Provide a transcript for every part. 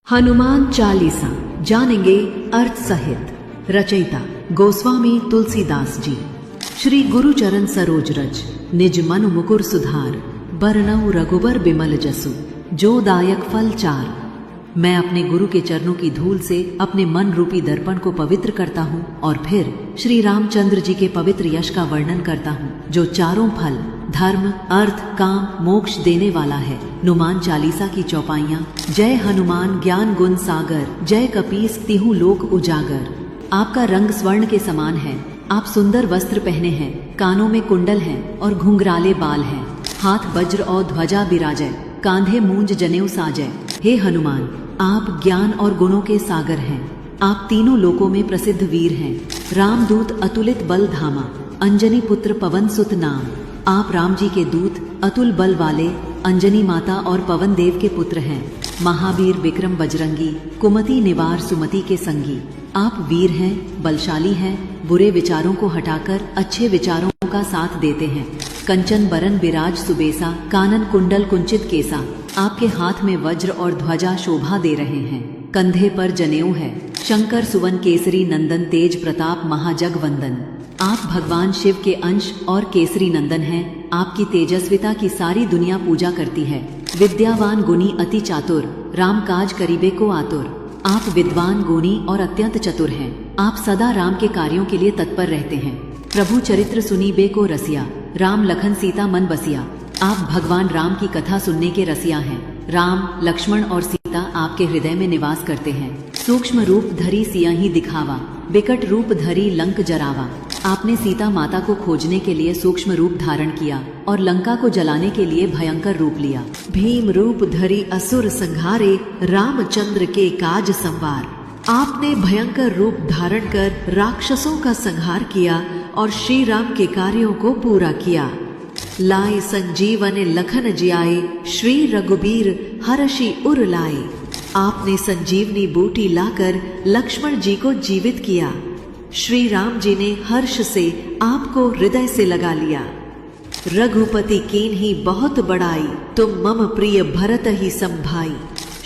हनुमान चालीसा जानेंगे अर्थ सहित। रचयिता गोस्वामी तुलसीदास जी। श्री गुरु चरण सरोज रज निज मनु मुकुर सुधार, बरनऊ रघुबर बिमल जसु जो दायक फल चार। मैं अपने गुरु के चरणों की धूल से अपने मन रूपी दर्पण को पवित्र करता हूँ और फिर श्री रामचंद्र जी के पवित्र यश का वर्णन करता हूँ जो चारों फल धर्म अर्थ काम मोक्ष देने वाला है। हनुमान चालीसा की चौपाइयाँ। जय हनुमान ज्ञान गुण सागर, जय कपीस तिहु लोक उजागर। आपका रंग स्वर्ण के समान है, आप सुंदर वस्त्र पहने हैं, कानों में कुंडल हैं और घुंघराले बाल हैं, हाथ वज्र और ध्वजा बिराजय, कांधे मूंज जनेऊ साजय। हे हनुमान, आप ज्ञान और गुणों के सागर हैं, आप तीनों लोकों में प्रसिद्ध वीर हैं। रामदूत अतुलित बल धामा, अंजनी पुत्र पवन सुत नाम। आप राम जी के दूत अतुल बल वाले, अंजनी माता और पवन देव के पुत्र हैं। महावीर विक्रम बजरंगी, कुमति निवार सुमति के संगी। आप वीर हैं, बलशाली हैं, बुरे विचारों को हटाकर अच्छे विचारों का साथ देते हैं। कंचन बरन विराज सुबेसा, कानन कुंडल कुंचित केसा। आपके हाथ में वज्र और ध्वजा शोभा दे रहे हैं, कंधे पर जनेऊ है। शंकर सुवन केसरी नंदन, तेज प्रताप महाजग वंदन। आप भगवान शिव के अंश और केसरी नंदन हैं। आपकी तेजस्विता की सारी दुनिया पूजा करती है। विद्यावान गुणी अति चातुर, राम काज करीबे को आतुर। आप विद्वान गुणी और अत्यंत चतुर हैं। आप सदा राम के कार्यों के लिए तत्पर रहते हैं। प्रभु चरित्र सुनीबे को रसिया, राम लखन सीता मन बसिया। आप भगवान राम की कथा सुनने के रसिया हैं। राम लक्ष्मण और सीता आपके हृदय में निवास करते हैं। सूक्ष्म रूप धरी सियाही दिखावा, विकट रूप धरी लंक जरावा। आपने सीता माता को खोजने के लिए सूक्ष्म रूप धारण किया और लंका को जलाने के लिए भयंकर रूप लिया। भीम रूप धरी असुर संहारे, रामचंद्र के काज संवार। आपने भयंकर रूप धारण कर राक्षसों का संहार किया और श्री राम के कार्यों को पूरा किया। लाए संजीवन लखन जियाए, श्री रघुबीर हर्षि उर लाए। आपने संजीवनी बूटी लाकर लक्ष्मण जी को जीवित किया। श्री राम जी ने हर्ष से आपको हृदय से लगा लिया। रघुपति कीन ही बहुत बड़ाई, तुम मम प्रिय भरत ही संभाई।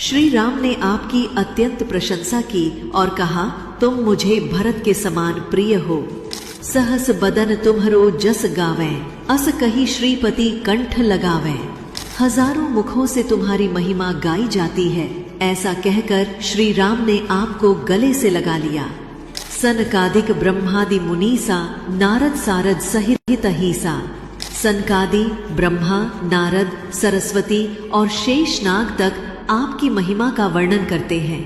श्री राम ने आपकी अत्यंत प्रशंसा की और कहा, तुम मुझे भरत के समान प्रिय हो। सहस बदन तुम्हरो जस गावे, अस कही श्रीपति कंठ लगावे। हजारों मुखों से तुम्हारी महिमा गाई जाती है, ऐसा कहकर श्री राम ने आपको गले से लगा लिया। सनकादिक ब्रह्मादि मुनीसा, नारद सारद सहित अहिसा। सनकादि ब्रह्मा नारद सरस्वती और शेषनाग तक आपकी महिमा का वर्णन करते हैं।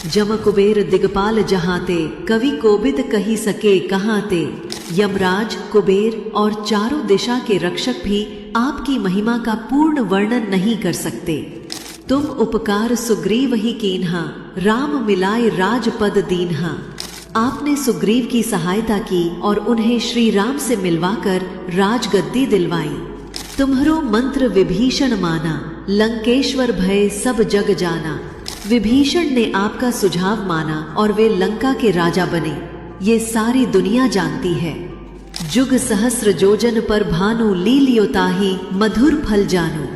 जम कुबेर दिगपाल जहाते, कवि कोबिद कही सके कहाते। यमराज कुबेर और चारों दिशा के रक्षक भी आपकी महिमा का पूर्ण वर्णन नहीं कर सकते। तुम उपकार सुग्रीव ही कीन्हा, राम मिलाए राजपद दीन्हा। आपने सुग्रीव की सहायता की और उन्हें श्री राम से मिलवाकर राजगद्दी दिलवाई। तुम्हरो मंत्र विभीषण माना, लंकेश्वर भय सब जग जाना। विभीषण ने आपका सुझाव माना और वे लंका के राजा बने, ये सारी दुनिया जानती है। जुग सहस्र जोजन पर भानु, लीलियो ताहि मधुर फल जानू।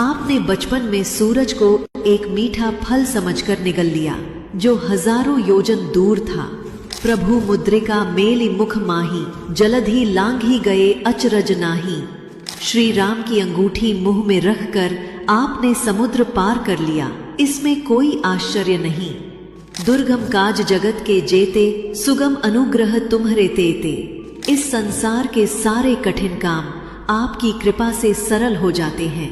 आपने बचपन में सूरज को एक मीठा फल समझकर निगल लिया जो हजारों योजन दूर था। प्रभु मुद्रिका मेली मुख माही, जलधि लांघी गए अचरज नाही। श्री राम की अंगूठी मुंह में रखकर आपने समुद्र पार कर लिया, इसमें कोई आश्चर्य नहीं। दुर्गम काज जगत के जेते, सुगम अनुग्रह तुम्हरे तेते। इस संसार के सारे कठिन काम आपकी कृपा से सरल हो जाते हैं।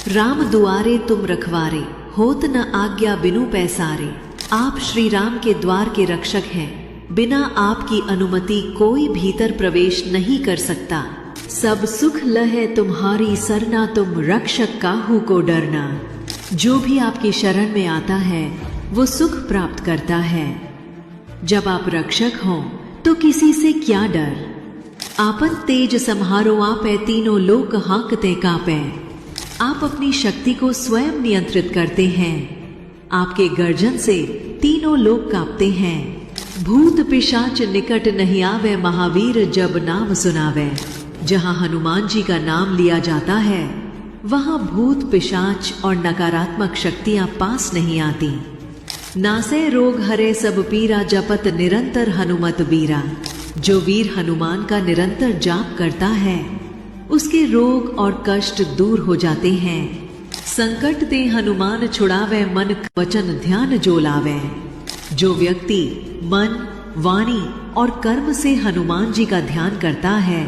राम दुआरे तुम रखवारे, होत न आज्ञा बिनु पैसारे। आप श्री राम के द्वार के रक्षक हैं, बिना आपकी अनुमति कोई भीतर प्रवेश नहीं कर सकता। सब सुख लहे तुम्हारी सरना, तुम रक्षक काहू को डरना। जो भी आपकी शरण में आता है वो सुख प्राप्त करता है। जब आप रक्षक हों तो किसी से क्या डर। आपन तेज सम्हारो आपे, तीनों लोक हांकते कापे। आप अपनी शक्ति को स्वयं नियंत्रित करते हैं। आपके गर्जन से तीनों लोग कांपते हैं। भूत पिशाच निकट नहीं आवे, महावीर जब नाम सुनावे। जहाँ हनुमान जी का नाम लिया जाता है वहाँ भूत पिशाच और नकारात्मक शक्तियाँ पास नहीं आती। नासै रोग हरे सब पीरा, जपत निरंतर हनुमत बीरा। जो वीर हनुमान का निरंतर जाप करता है उसके रोग और कष्ट दूर हो जाते हैं। संकट ते हनुमान छुड़ावे, मन वचन ध्यान जो लावे। जो व्यक्ति मन, वाणी और कर्म से हनुमान जी का ध्यान करता है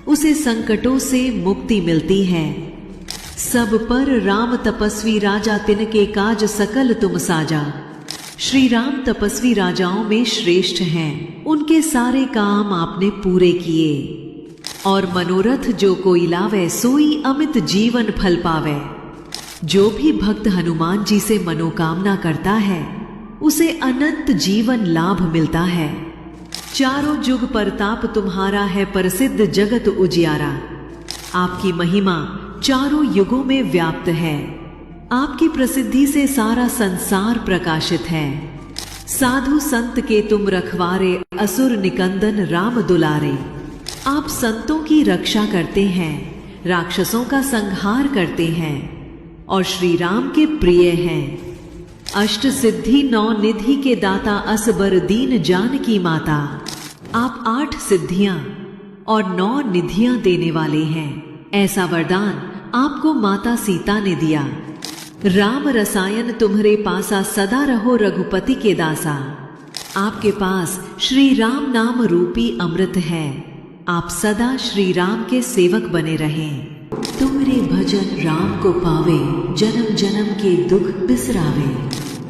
उसे संकटों से मुक्ति मिलती है। सब पर राम तपस्वी राजा, तिनके काज सकल तुम साजा। श्री राम तपस्वी राजाओं में श्रेष्ठ हैं, उनके सारे काम आपने पूरे किए। और मनोरथ जो कोई लावे, सोई अमित जीवन फल पावे। जो भी भक्त हनुमान जी से मनोकामना करता है उसे अनंत जीवन लाभ मिलता है। चारों जुग परताप तुम्हारा है, प्रसिद्ध जगत उजियारा। आपकी महिमा चारों युगों में व्याप्त है। आपकी प्रसिद्धि से सारा संसार प्रकाशित है। साधु संत के तुम रखवारे, असुर निकंदन राम दुलारे। आप संतों की रक्षा करते हैं, राक्षसों का संहार करते हैं और श्री राम के प्रिय हैं। अष्ट सिद्धि 9 निधि के दाता, असबर दीन जान की माता। आप 8 सिद्धियां और 9 निधियां देने वाले हैं। ऐसा वरदान आपको माता सीता ने दिया। राम रसायन तुम्हारे पासा, सदा रहो रघुपति के दासा। आपके पास श्री राम नाम रूपी अमृत है। आप सदा श्री राम के सेवक बने रहें। तुमरे भजन राम को पावे, जन्म जन्म के दुख बिसरावे।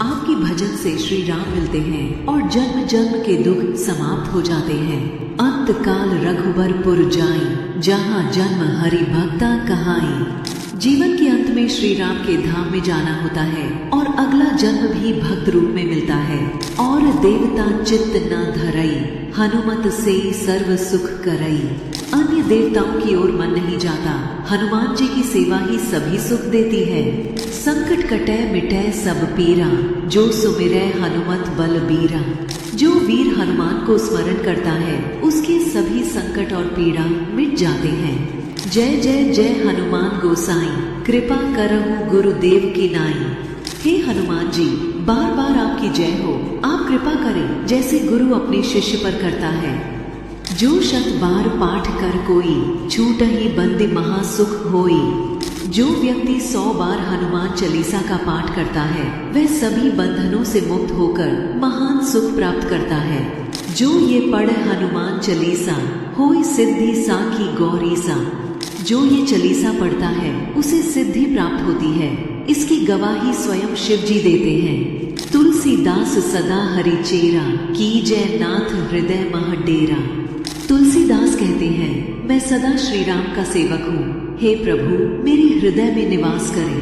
आपकी भजन से श्री राम मिलते हैं और जन्म जन्म के दुख समाप्त हो जाते हैं। अंत काल रघुबरपुर जाई, जहाँ जन्म हरि भक्ता कहाई। जीवन के अंत में श्री राम के धाम में जाना होता है और अगला जन्म भी भक्त रूप में मिलता है। और देवता चित्त न धरई, हनुमत से सर्व सुख करई। अन्य देवताओं की ओर मन नहीं जाता, हनुमान जी की सेवा ही सभी सुख देती है। संकट कटे मिटे सब पीरा, जो सुमिरै हनुमत बल बीरा। जो वीर हनुमान को स्मरण करता है उसके सभी संकट और पीड़ा मिट जाते हैं। जय जय जय हनुमान गोसाई, कृपा करहु गुरुदेव की नाई। हे हनुमान जी, बार बार आपकी जय हो। आप कृपा करें जैसे गुरु अपने शिष्य पर करता है। जो 100 बार पाठ कर कोई, छूटहि बंदी महासुख होई। जो व्यक्ति 100 बार हनुमान चालीसा का पाठ करता है वह सभी बंधनों से मुक्त होकर महान सुख प्राप्त करता है। जो ये पढ़े हनुमान चालीसा, होई सिद्धि साखी गौरीसा। जो ये चालीसा पढ़ता है उसे सिद्धि प्राप्त होती है। इसकी गवाही स्वयं शिव जी देते हैं। तुलसीदास सदा हरि चेरा, कीजै नाथ हृदय मह डेरा। तुलसीदास कहते हैं, मैं सदा श्री राम का सेवक हूँ। हे प्रभु, मेरे हृदय में निवास करें।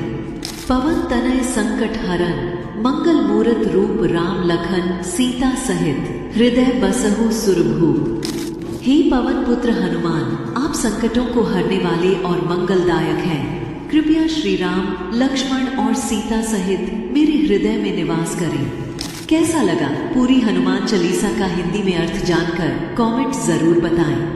पवन तनय संकट हरन, मंगल मूरत रूप राम लखन। सीता सहित हृदय बसहु सुरभूप। हे पवन पुत्र हनुमान, आप संकटों को हरने वाले और मंगलदायक हैं। कृपया श्री राम, लक्ष्मण और सीता सहित मेरे हृदय में निवास करें। कैसा लगा पूरी हनुमान चालीसा का हिंदी में अर्थ जानकर कमेंट जरूर बताएं।